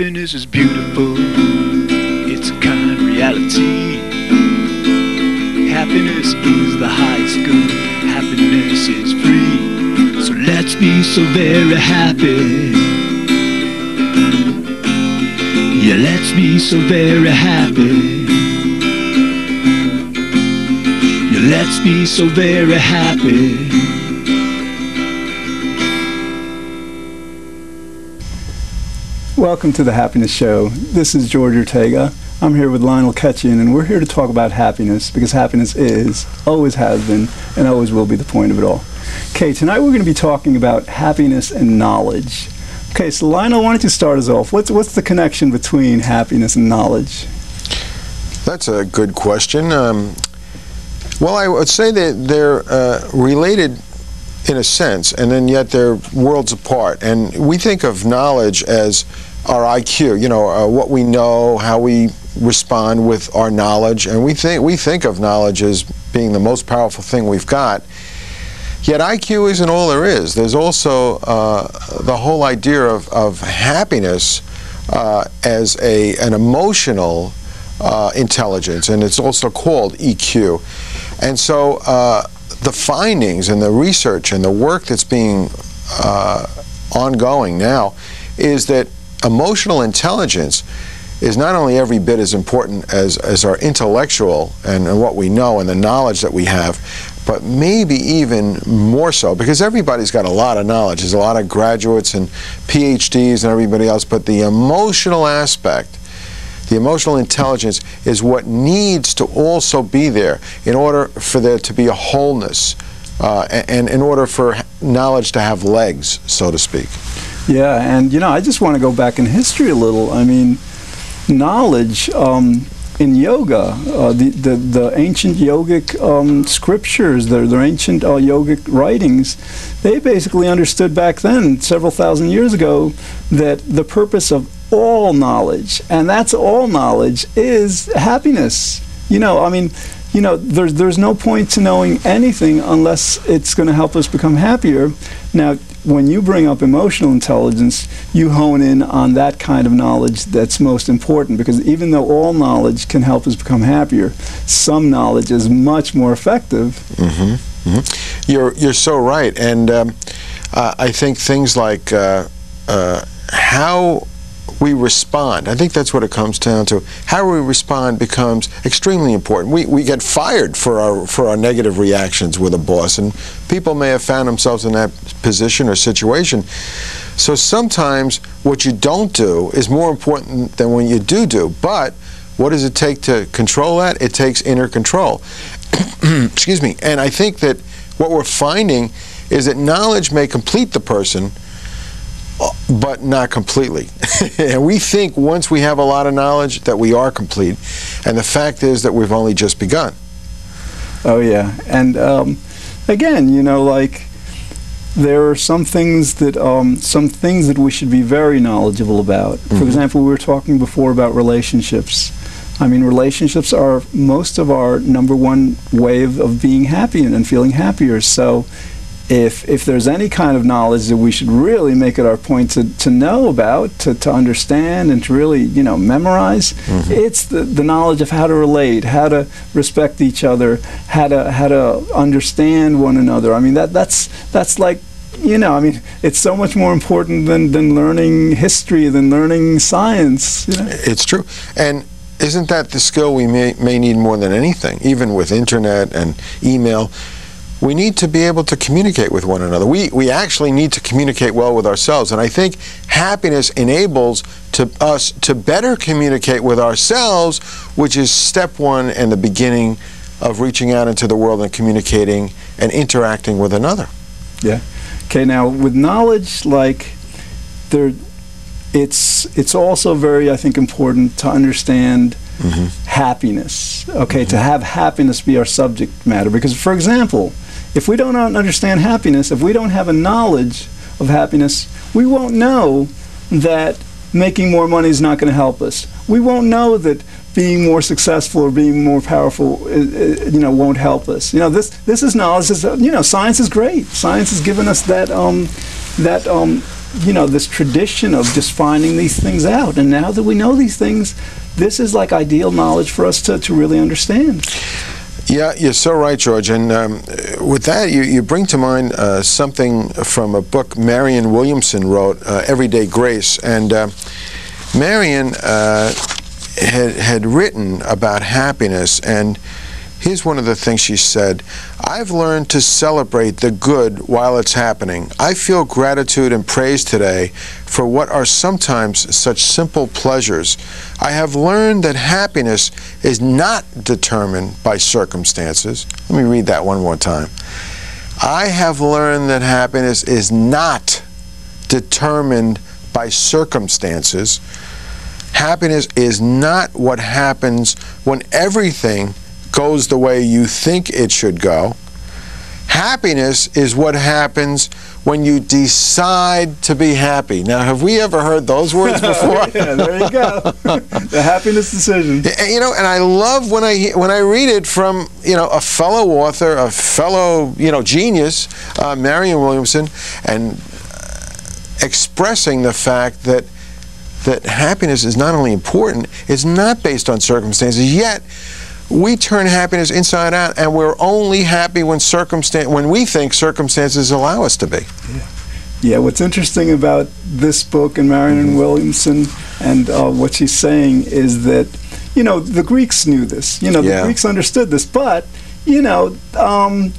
Happiness is beautiful, it's a kind reality. Happiness is the highest good, happiness is free. So let's be so very happy. Yeah, let's be so very happy. Yeah, let's be so very happy. Welcome to the Happiness Show. This is George Ortega. I'm here with Lionel Ketchian, and we're here to talk about happiness, because happiness is, always has been, and always will be the point of it all. Okay, tonight we're going to be talking about happiness and knowledge. Okay, so Lionel, why don't you start us off? What's the connection between happiness and knowledge? That's a good question. Well, I would say that they're related in a sense, and then yet they're worlds apart. And we think of knowledge as our IQ, you know, what we know, how we respond with our knowledge, and we think of knowledge as being the most powerful thing we've got. Yet IQ isn't all there is. There's also the whole idea of happiness as an emotional intelligence, and it's also called EQ. And so the findings and the research and the work that's being ongoing now is that emotional intelligence is not only every bit as important as our intellectual and what we know and the knowledge that we have, but maybe even more so, because everybody's got a lot of knowledge. There's a lot of graduates and PhDs and everybody else, but the emotional aspect, the emotional intelligence, is what needs to also be there in order for there to be a wholeness and in order for knowledge to have legs, so to speak. Yeah, and you know, I just want to go back in history a little. I mean, knowledge in yoga, the ancient yogic scriptures, their ancient yogic writings, they basically understood back then, several thousand years ago, that the purpose of all knowledge, and that's all knowledge, is happiness. You know, I mean, you know, there's no point to knowing anything unless it's going to help us become happier. Now, when you bring up emotional intelligence, you hone in on that kind of knowledge that's most important, because even though all knowledge can help us become happier, some knowledge is much more effective. Mm-hmm. Mm-hmm. You're so right, and I think things like how we respond, I think that's what it comes down to. How we respond becomes extremely important. We get fired for our negative reactions with a boss, and people may have found themselves in that position or situation. So sometimes what you don't do is more important than what you do. But what does it take to control that? It takes inner control. Excuse me. And I think that what we're finding is that knowledge may complete the person, but not completely. And we think once we have a lot of knowledge that we are complete, and the fact is that we've only just begun. Oh yeah, and again, you know, like, there are some things that we should be very knowledgeable about. Mm-hmm. For example, we were talking before about relationships. I mean, relationships are most of our #1 way of being happy and feeling happier. So if there's any kind of knowledge that we should really make it our point to know about, to understand, and to really, you know, memorize, mm-hmm. It's the knowledge of how to relate, how to respect each other, how to understand one another. I mean, that's like, you know, I mean, it's so much more important than learning history, than learning science. You know? It's true. And isn't that the skill we may need more than anything, even with internet and email? We need to be able to communicate with one another. We actually need to communicate well with ourselves, and I think happiness enables us to better communicate with ourselves, which is step one and the beginning of reaching out into the world and communicating and interacting with another. Yeah. Okay, now with knowledge, like, it's also very, I think, important to understand mm-hmm. happiness. Okay, mm-hmm. to have happiness be our subject matter, because, for example, if we don't understand happiness, if we don't have a knowledge of happiness, we won't know that making more money is not going to help us. We won't know that being more successful or being more powerful, you know, won't help us. You know, this is knowledge. You know, science is great. Science has given us that this tradition of just finding these things out. And now that we know these things, this is like ideal knowledge for us to really understand. Yeah, you're so right, George. And with that, you bring to mind something from a book Marianne Williamson wrote, Everyday Grace. And Marianne had written about happiness, and here's one of the things she said: "I've learned to celebrate the good while it's happening. I feel gratitude and praise today for what are sometimes such simple pleasures. I have learned that happiness is not determined by circumstances." Let me read that one more time. I have learned that happiness is not determined by circumstances. Happiness is not what happens when everything goes the way you think it should go. Happiness is what happens when you decide to be happy. Now, have we ever heard those words before? Yeah, there you go. The happiness decision. And I love when I read it from a fellow author, a fellow genius, Marianne Williamson, and expressing the fact that happiness is not only important, it's not based on circumstances, yet we turn happiness inside out, and we're only happy when we think circumstances allow us to be. Yeah, what's interesting about this book and Marianne Williamson and what she's saying is that, the Greeks knew this. The Greeks understood this, but, that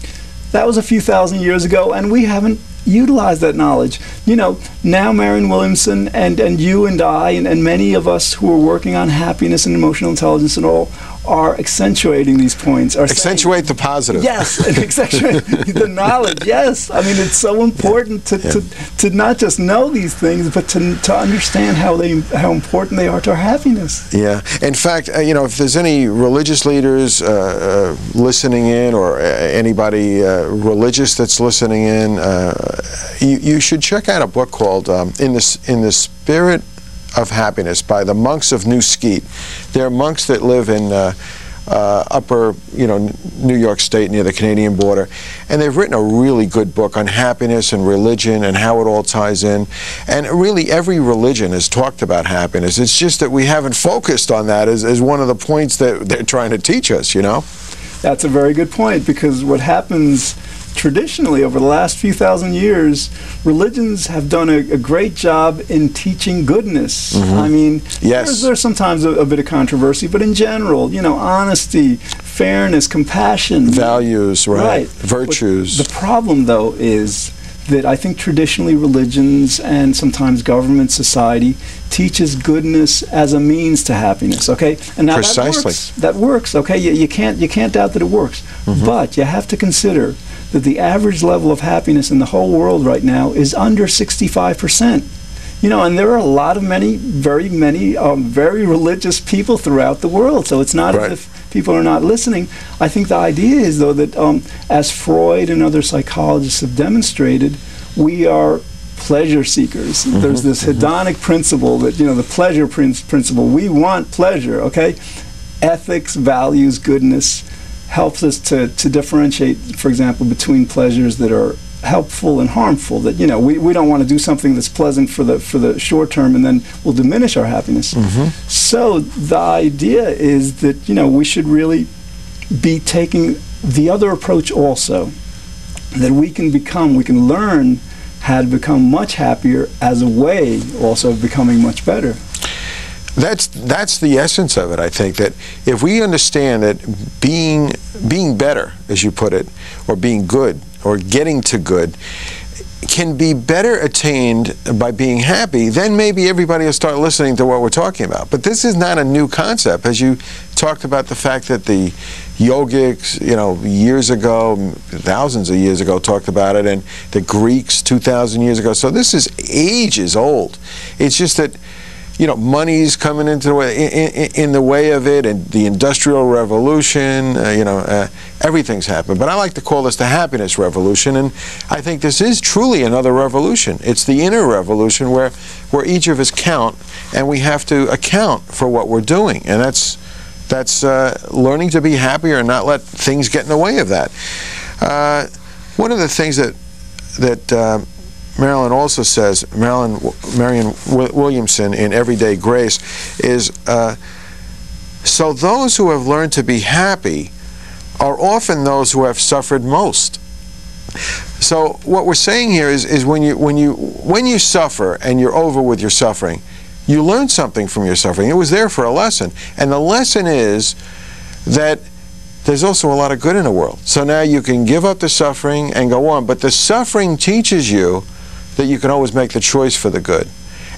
was a few thousand years ago, and we haven't utilized that knowledge. Now Marianne Williamson and you and I and many of us who are working on happiness and emotional intelligence and all are accentuating these points. Accentuate the positive. Yes, and accentuate the knowledge. Yes, I mean, it's so important to not just know these things, but to understand how important they are to our happiness. Yeah. In fact, if there's any religious leaders listening in, or anybody religious that's listening in, you should check out a book called In the Spirit of Happiness by the monks of New Skeet. They're monks that live in upper, New York State near the Canadian border, and they've written a really good book on happiness and religion and how it all ties in. And really, every religion has talked about happiness. It's just that we haven't focused on that as one of the points that they're trying to teach us. That's a very good point, because what happens traditionally over the last few thousand years, religions have done a great job in teaching goodness. I mean, yes, there's sometimes a bit of controversy, but in general, honesty, fairness, compassion, values, right. Virtues. But the problem, though, is that I think traditionally religions and sometimes government, society teaches goodness as a means to happiness. Okay, and now precisely that works. Okay, you can't doubt that it works, but you have to consider that the average level of happiness in the whole world right now is under 65%. And there are very many very religious people throughout the world. So it's not as if people are not listening. I think the idea is, though, that as Freud and other psychologists have demonstrated, we are pleasure seekers. There's this hedonic principle that, the pleasure principle. We want pleasure, okay? Ethics, values, goodness helps us to differentiate, for example, between pleasures that are helpful and harmful. That we don't want to do something that's pleasant for the short term and then will diminish our happiness. So the idea is that we should really be taking the other approach also, that we can learn how to become much happier as a way also of becoming much better. That's the essence of it, I think, that if we understand that being better, as you put it, or being good, or getting to good, can be better attained by being happy, then maybe everybody will start listening to what we're talking about. But this is not a new concept. As you talked about the fact that the yogics, years ago, thousands of years ago, talked about it, and the Greeks 2,000 years ago. So this is ages old. It's just that money's coming into the way, in the way of it, and the Industrial Revolution, everything's happened. But I like to call this the happiness revolution, and I think this is truly another revolution. It's the inner revolution where each of us count, and we have to account for what we're doing, and that's learning to be happier and not let things get in the way of that. One of the things that Marilyn also says, Marion Williamson in Everyday Grace, is, so those who have learned to be happy are often those who have suffered most. So what we're saying here is when you suffer and you're over with your suffering, you learn something from your suffering. It was there for a lesson. And the lesson is that there's also a lot of good in the world. So now you can give up the suffering and go on. But the suffering teaches you that you can always make the choice for the good,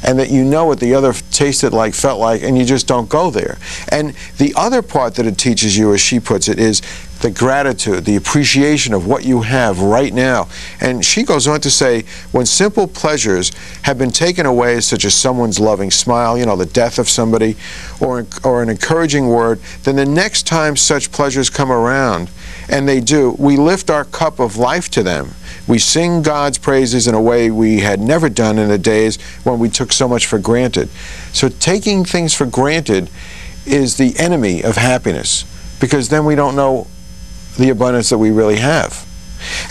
and that you know what the other tasted like, felt like, and you just don't go there. And the other part that it teaches you, as she puts it, is the gratitude, the appreciation of what you have right now. And she goes on to say, when simple pleasures have been taken away, such as someone's loving smile, the death of somebody, or an encouraging word, then the next time such pleasures come around, and they do, we lift our cup of life to them. We sing God's praises in a way we had never done in the days when we took so much for granted. So taking things for granted is the enemy of happiness, because then we don't know the abundance that we really have.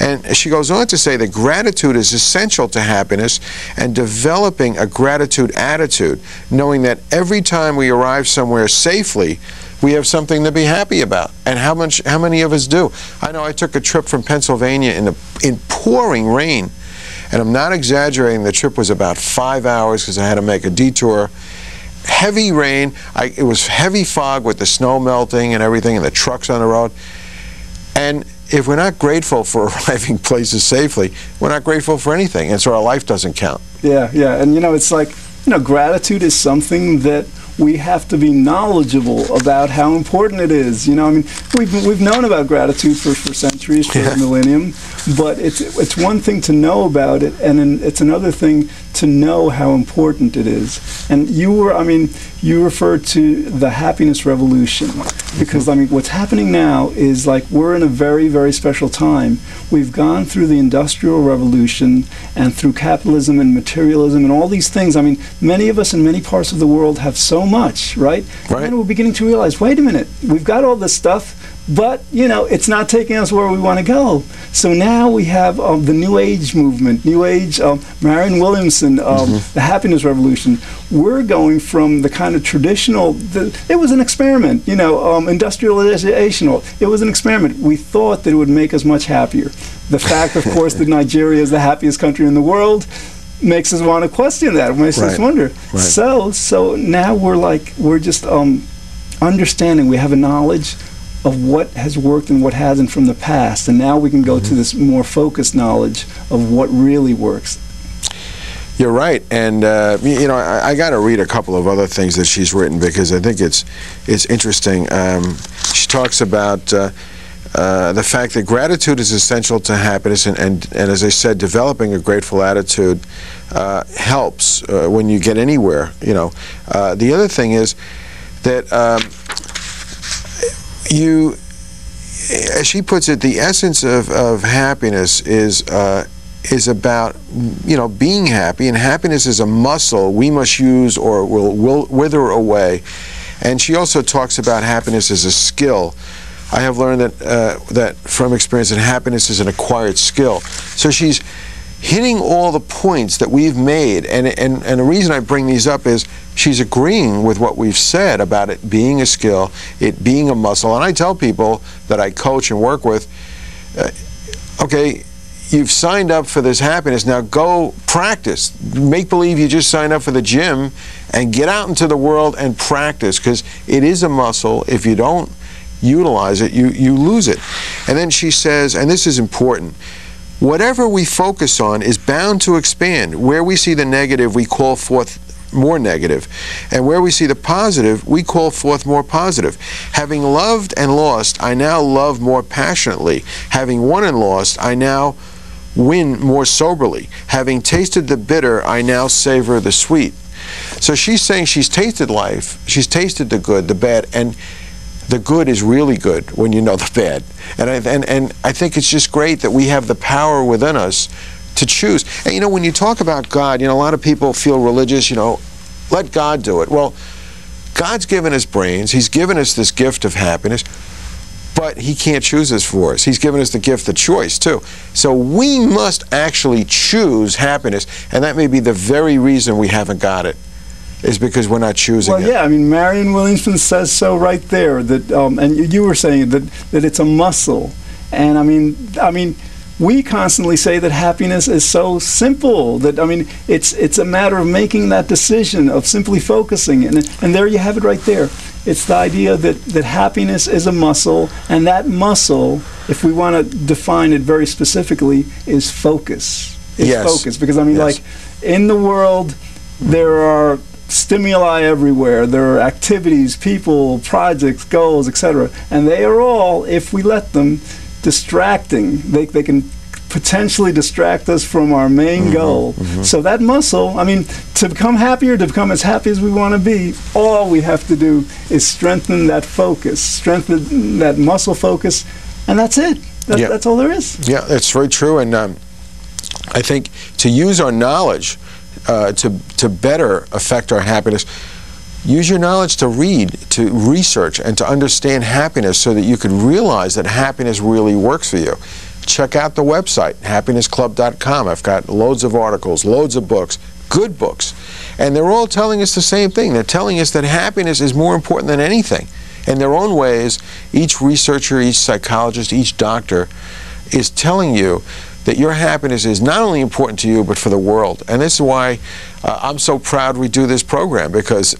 And she goes on to say that gratitude is essential to happiness, and developing a gratitude attitude, knowing that every time we arrive somewhere safely, we have something to be happy about. And how many of us do? I know I took a trip from Pennsylvania in pouring rain, and I'm not exaggerating, the trip was about 5 hours because I had to make a detour. Heavy rain, it was heavy fog with the snow melting and everything, and the trucks on the road. And if we're not grateful for arriving places safely, we're not grateful for anything, and so our life doesn't count. Yeah, and it's like, gratitude is something that we have to be knowledgeable about how important it is. We've known about gratitude for centuries, for a millennium, but it's one thing to know about it, and it's another thing to know how important it is. And you referred to the happiness revolution, because what's happening now is like we're in a very, very special time. We've gone through the Industrial Revolution and through capitalism and materialism and all these things. Many of us in many parts of the world have so much, right? And we're beginning to realize, wait a minute, we've got all this stuff, but it's not taking us where we want to go. So now we have the New Age movement, Marion Williamson, the happiness revolution. We're going from the kind of traditional, it was an experiment, industrialization, it was an experiment. We thought that it would make us much happier. The fact, of course, that Nigeria is the happiest country in the world makes us want to question that. It makes us wonder. So now we're just understanding. We have a knowledge of what has worked and what hasn't from the past, and now we can go to this more focused knowledge of what really works. You're right, and I got to read a couple of other things that she's written, because I think it's interesting. She talks about the fact that gratitude is essential to happiness, and as I said, developing a grateful attitude helps when you get anywhere. The other thing is that as she puts it, the essence of happiness is about being happy, and happiness is a muscle we must use or will wither away. And she also talks about happiness as a skill. I have learned that from experience that happiness is an acquired skill. So she's hitting all the points that we've made, and the reason I bring these up is she's agreeing with what we've said about it being a skill, it being a muscle. And I tell people that I coach and work with, okay, you've signed up for this happiness, now go practice. Make believe you just signed up for the gym and get out into the world and practice, because it is a muscle. If you don't utilize it, you lose it. And then she says, and this is important, whatever we focus on is bound to expand. Where we see the negative, we call forth more negative. And where we see the positive, we call forth more positive. Having loved and lost, I now love more passionately. Having won and lost, I now win more soberly. Having tasted the bitter, I now savor the sweet. So she's saying she's tasted life, she's tasted the good, the bad, and the good is really good when you know the bad. And I think it's just great that we have the power within us to choose. And when you talk about God, a lot of people feel religious, let God do it. Well, God's given us brains, He's given us this gift of happiness. but he can't choose this for us. He's given us the gift of choice, too. So we must actually choose happiness, and that may be the very reason we haven't got it, is because we're not choosing it. Well, yeah, I mean, Marion Williamson says so right there, that, and you were saying that it's a muscle. And I mean, we constantly say that happiness is so simple, that, I mean, it's a matter of making that decision, of simply focusing. And there you have it right there. It's the idea that happiness is a muscle, and that muscle, if we want to define it very specifically, is focus. It's Yes. focus. Because, I mean, Yes. like, in the world, there are stimuli everywhere. There are activities, people, projects, goals, etc. And they are all, if we let them, distracting. They can potentially distract us from our main goal. So that muscle, I mean, to become happier, to become as happy as we want to be, all we have to do is strengthen that focus, strengthen that muscle focus, and that's it. That's all there is. Yeah, that's very true. And I think to use our knowledge to better affect our happiness, use your knowledge to read, to research, and to understand happiness so that you could realize that happiness really works for you. Check out the website, happinessclub.com. I've got loads of articles, loads of books, good books. And they're all telling us the same thing. They're telling us that happiness is more important than anything. In their own ways, each researcher, each psychologist, each doctor is telling you that your happiness is not only important to you, but for the world. And this is why I'm so proud we do this program, because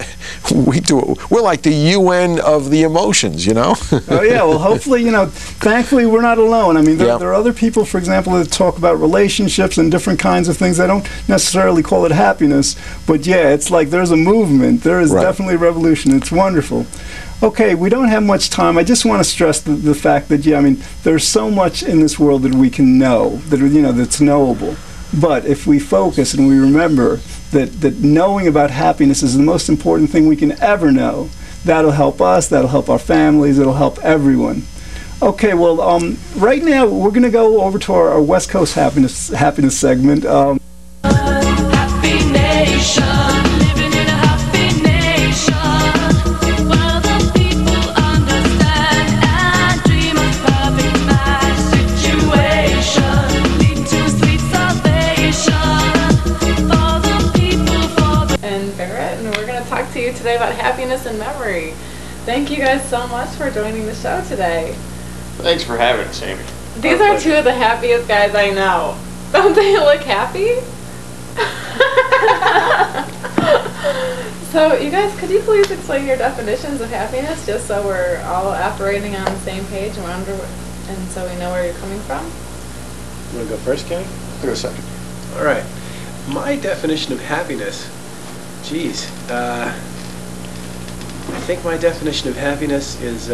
we're like the UN of the emotions, you know? Oh, yeah. Well, hopefully, you know, thankfully we're not alone. I mean, there are other people, for example, that talk about relationships and different kinds of things. I don't necessarily call it happiness, but yeah, it's like there's a movement. There is definitely a revolution. It's wonderful. Okay, we don't have much time. I just want to stress the fact that, yeah, I mean, there's so much in this world that we can know, that, you know, that's knowable. But if we focus and we remember that knowing about happiness is the most important thing we can ever know, that'll help us, that'll help our families, it'll help everyone. Okay, well, right now we're going to go over to our West Coast happiness segment. Happy nation. Today about happiness and memory. Thank you guys so much for joining the show today. Thanks for having us, Amy. These are two of the happiest guys I know. Don't they look happy? So you guys, could you please explain your definitions of happiness, just so we're all operating on the same page and so we know where you're coming from? You want to go first, Kenny? I'll go second. All right. My definition of happiness, geez, I think my definition of happiness is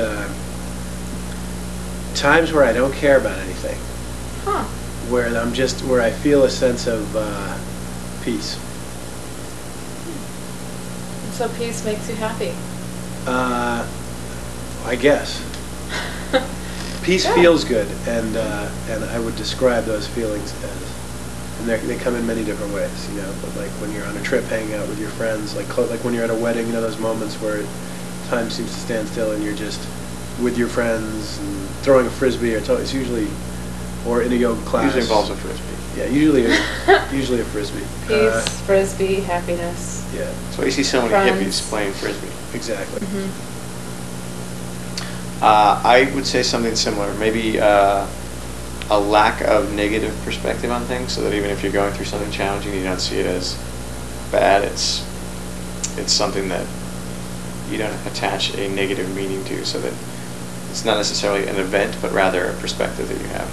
times where I don't care about anything. Huh. Where I feel a sense of peace. So peace makes you happy? I guess. Peace feels good, and I would describe those feelings as, and they come in many different ways, you know. But like when you're on a trip, hanging out with your friends, like when you're at a wedding, you know, those moments where time seems to stand still and you're just with your friends and throwing a frisbee, it's usually, or in a yoga class. Usually involves a frisbee. Yeah, usually a frisbee. Peace, frisbee, happiness. Yeah. That's why you see so many hippies playing frisbee. Exactly. I would say something similar. Maybe a lack of negative perspective on things, so that even if you're going through something challenging, you don't see it as bad. It's something that you don't attach a negative meaning to, so that it's not necessarily an event, but rather a perspective that you have.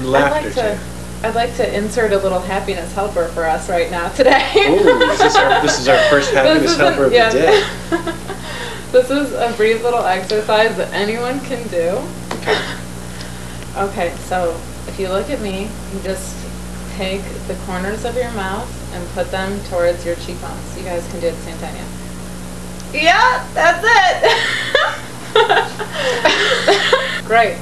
Laughter. I'd like to insert a little happiness helper for us right now today. Ooh, this is our first happiness helper of the day. This is a brief little exercise that anyone can do. Okay, so if you look at me, you just take the corners of your mouth and put them towards your cheekbones. You guys can do it at the same time, yeah? Yeah, that's it! Great.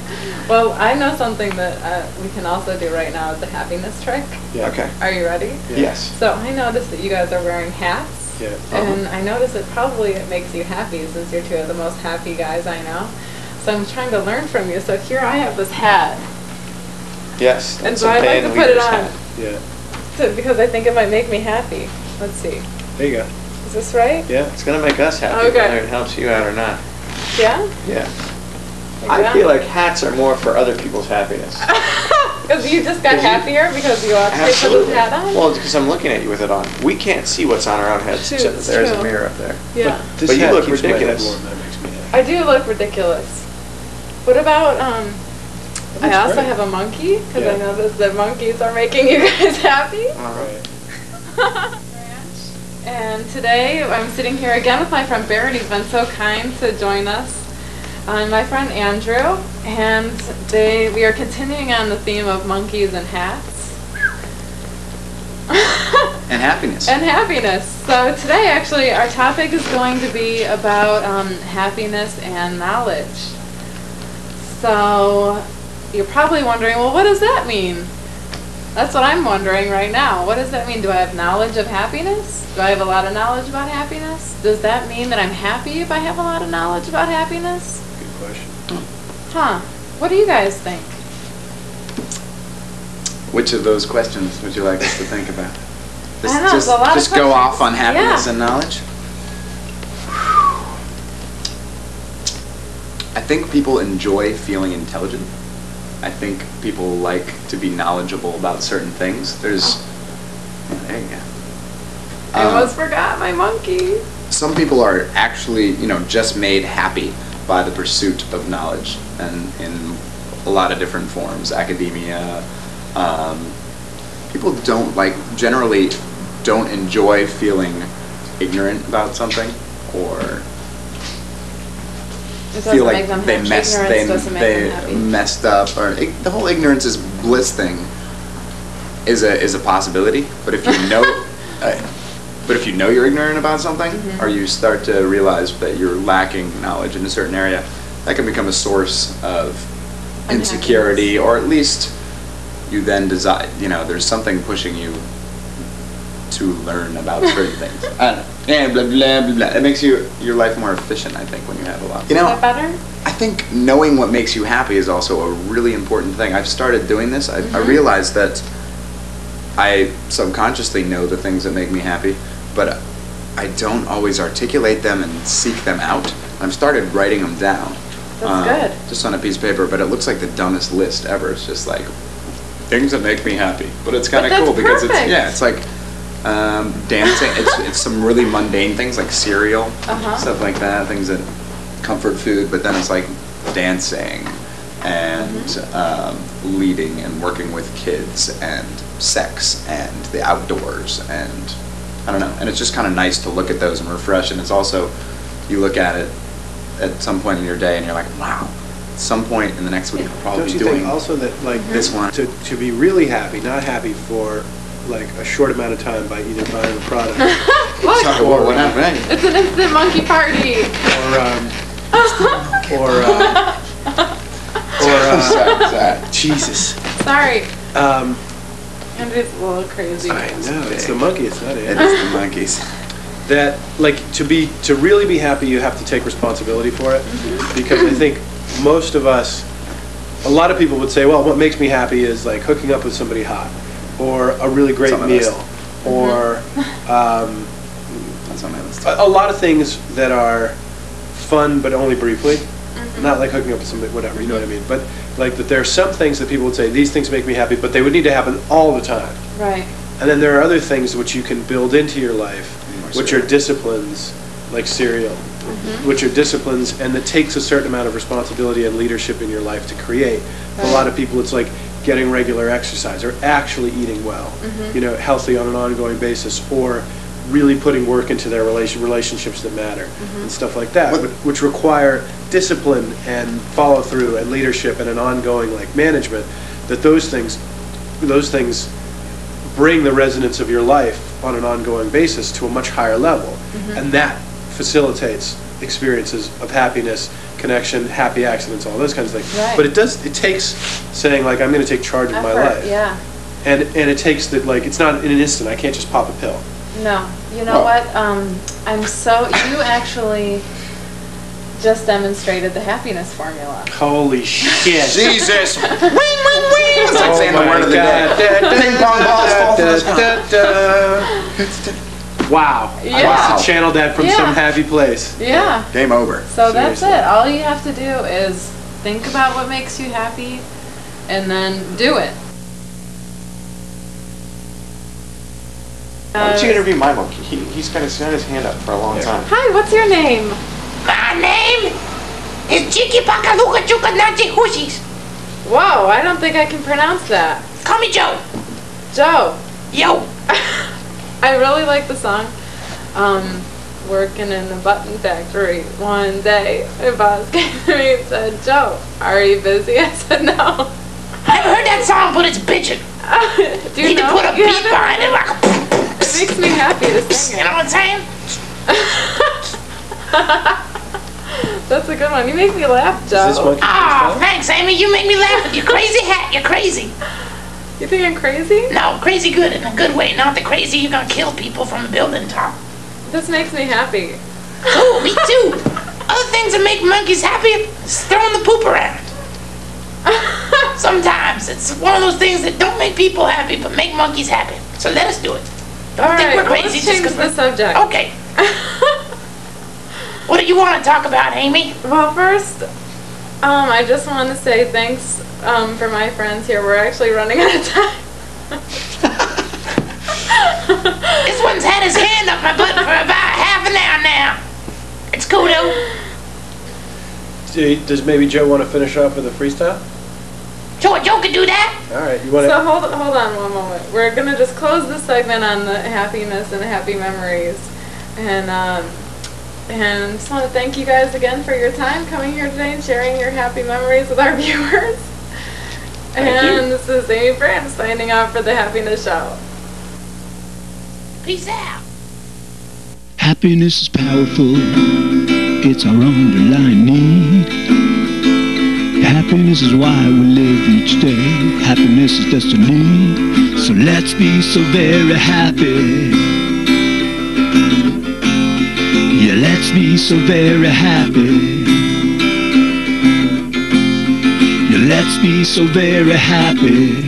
Well, I know something that we can also do right now, is the happiness trick. Yeah. Okay. Are you ready? Yeah. Yes. So I noticed that you guys are wearing hats. Yeah. And I noticed that probably it makes you happy, since you're two of the most happy guys I know. So I'm trying to learn from you. So here I have this hat. Yes. And that's so a I'd like band to put it leader's on. hat. Yeah. Because I think it might make me happy. Let's see. There you go. Is this right? Yeah. It's going to make us happy, Okay. whether it helps you out or not. Yeah? Yeah. Like I feel like hats are more for other people's happiness. Because you just got happier because you actually put this hat on? Well, it's because I'm looking at you with it on. We can't see what's on our own heads, True, except that it's there's a true. mirror up there. Yeah. This But you hat look keeps my head ridiculous. warm. That makes me happy. I do look ridiculous. What about, I That's also great. have a monkey, because I Yeah. noticed that monkeys are making you guys happy. All right. And today I'm sitting here again with my friend Barrett. He's been so kind to join us. And my friend Andrew, and we are continuing on the theme of monkeys and hats. And happiness. And happiness. So today actually our topic is going to be about happiness and knowledge. So you're probably wondering, well, what does that mean? That's what I'm wondering right now. What does that mean? Do I have knowledge of happiness? Do I have a lot of knowledge about happiness? Does that mean that I'm happy if I have a lot of knowledge about happiness? Good question. Huh. What do you guys think? Which of those questions would you like us to think about? I don't know, there's a lot of just go questions. off on happiness Yeah. and knowledge? I think people enjoy feeling intelligent. I think people like to be knowledgeable about certain things. There's... There you go. I almost forgot my monkey. Some people are actually, just made happy by the pursuit of knowledge, and in a lot of different forms. Academia. People generally don't enjoy feeling ignorant about something, or It feel doesn't like make them they happy. messed Ignorance doesn't make them happy. messed up, or the whole ignorance is bliss thing is a possibility. But if you know, but if you know you're ignorant about something, or you start to realize that you're lacking knowledge in a certain area, that can become a source of insecurity, or at least you then desire. There's something pushing you to learn about certain things. I don't know. And blah blah blah blah. It makes your life more efficient, I think, when you have a lot. Is that better? I think knowing what makes you happy is also a really important thing. I've started doing this. I realized that I subconsciously know the things that make me happy, but I don't always articulate them and seek them out. I've started writing them down. That's good. Just on a piece of paper, but it looks like the dumbest list ever. It's just like things that make me happy. But it's kind of cool because it's like dancing. It's some really mundane things like cereal, stuff like that, things that comfort food. But then it's like dancing and leading and working with kids and sex and the outdoors, and I don't know. And it's just kind of nice to look at those and refresh. And it's also, you look at it at some point in your day and you're like, wow. At some point in the next week, I'll probably Don't you be doing think also that this one. to be really happy, not happy for like a short amount of time by either buying a product Look, What happened? it's an instant monkey party. Sorry. Jesus. Sorry. Um, Andrew's a little crazy. I know it's the monkey. It's not It it. is the monkeys. That to really be happy, you have to take responsibility for it, because I think most of us, a lot of people would say, well, what makes me happy is like hooking up with somebody hot, or a really great Some of us. meal, or That's on my list. a lot of things that are fun but only briefly. Not like hooking up with somebody, whatever, you know what I mean. But like that there are some things that people would say, these things make me happy, but they would need to happen all the time. Right. And then there are other things which you can build into your life, which are disciplines, like cereal, which are disciplines, and it takes a certain amount of responsibility and leadership in your life to create. For a lot of people, it's like getting regular exercise, or actually eating well, healthy on an ongoing basis, or really putting work into their relationships that matter, and stuff like that, which require discipline and follow through and leadership and an ongoing like management. That those things bring the resonance of your life on an ongoing basis to a much higher level, and that facilitates experiences of happiness, connection, happy accidents, all those kinds of things. Right. But it takes saying like, I'm going to take charge of my life. Yeah. And it takes that, like, it's not in an instant. I can't just pop a pill. No. You know what? You actually just demonstrated the happiness formula. Holy shit. Jesus! Wing, wing, wing! It's like saying the word of the day. Ping pong balls fall from the sky. Wow. Yeah. I must have channeled that from some happy place. Yeah. Game over. So that's Seriously. it. All you have to do is think about what makes you happy and then do it. Why don't you interview my monkey? He's got his hand up for a long time. Hi, what's your name? My name is Jiki Pakaluka Chuka Nachi Hushis. Whoa, I don't think I can pronounce that. Call me Joe. Joe. Yo. I really like the song. Working in the button factory one day, my boss came to me and said, Joe, are you busy? I said, no. Never heard that song, but it's bitchin'. Do you Need to know? put a You beat haven't behind it heard like a it? It makes me happy to sing you know it. what I'm saying? That's a good one. You make me laugh, Is this Joe. monkey Oh, thanks, Amy. You make me laugh with your crazy hat. You're crazy. You think I'm crazy? No, crazy good in a good way. Not the crazy you're gonna kill people from a building top. This makes me happy. Cool, me too. Other things that make monkeys happy is throwing the poop around. Sometimes it's one of those things that don't make people happy but make monkeys happy. So let us do it. Don't All think right, we're well, crazy let's just change because the subject. Okay. What do you want to talk about, Amy? Well, first, I just want to say thanks for my friends here. We're actually running out of time. This one's had his hand up my butt for about half an hour now. It's cool though. Does maybe Joe want to finish off with a freestyle? Sure, Joe could do that. All right, you want to... So hold on one moment. We're gonna just close this segment on the happiness and happy memories, and just want to thank you guys again for your time coming here today and sharing your happy memories with our viewers. This is Amy Brand signing out for the Happiness Show. Peace out. Happiness is powerful, it's our underlying need. Happiness is why we live each day. Happiness is destiny. So let's be so very happy. Yeah, let's be so very happy. Yeah, let's be so very happy.